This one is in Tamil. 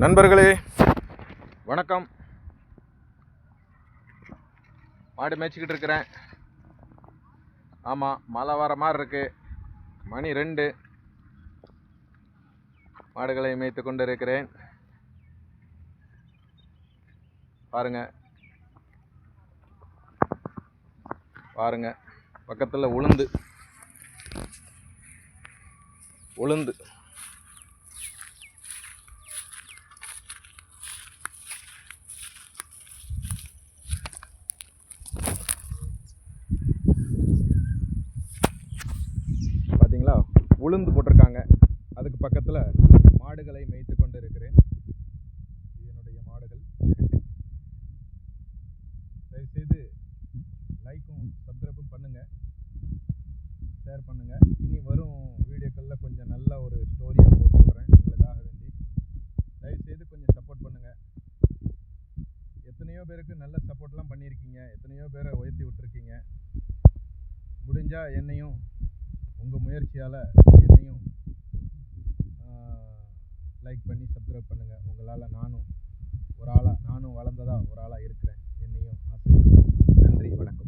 நண்பர்களே வணக்கம். மாடு மேய்ச்சிக்கிட்டு இருக்கிறேன். ஆமாம், மழை வர மாதிரி இருக்கு. மணி 2. மாடுகளை மேய்த்து கொண்டு இருக்கிறேன். பாருங்க பாருங்க, பக்கத்தில் உளுந்து பார்த்தீங்களா, உளுந்து போட்டிருக்காங்க. அதுக்கு பக்கத்தில் மாடுகளை மேய்த்து கொண்டு இருக்கிறேன். இது என்னுடைய மாடுகள். தயவுசெய்து லைக்கும் சப்ஸ்கிரைபும் பண்ணுங்கள், ஷேர் பண்ணுங்கள். இனி வரும் வீடியோக்களில் கொஞ்சம் நல்ல ஒரு ஸ்டோரியாக போட்டு விடுறேன் உங்களுக்காக வேண்டி. தயவுசெய்து கொஞ்சம் சப்போர்ட் பண்ணுங்கள். எத்தனையோ பேருக்கு நல்ல சப்போர்ட்லாம் பண்ணியிருக்கீங்க, எத்தனையோ பேரை உயர்த்தி விட்டுருக்கீங்க. முடிஞ்சால் என்னையும் உங்கள் முயற்சியால் என்னையும் லைக் பண்ணி சப்ஸ்கிரைப் பண்ணுங்கள். உங்களால் நானும் வளர்ந்ததாக ஒரு ஆளாக இருக்கிறேன். என்னையும் ஆசீர்வதிங்க. நன்றி, வணக்கம்.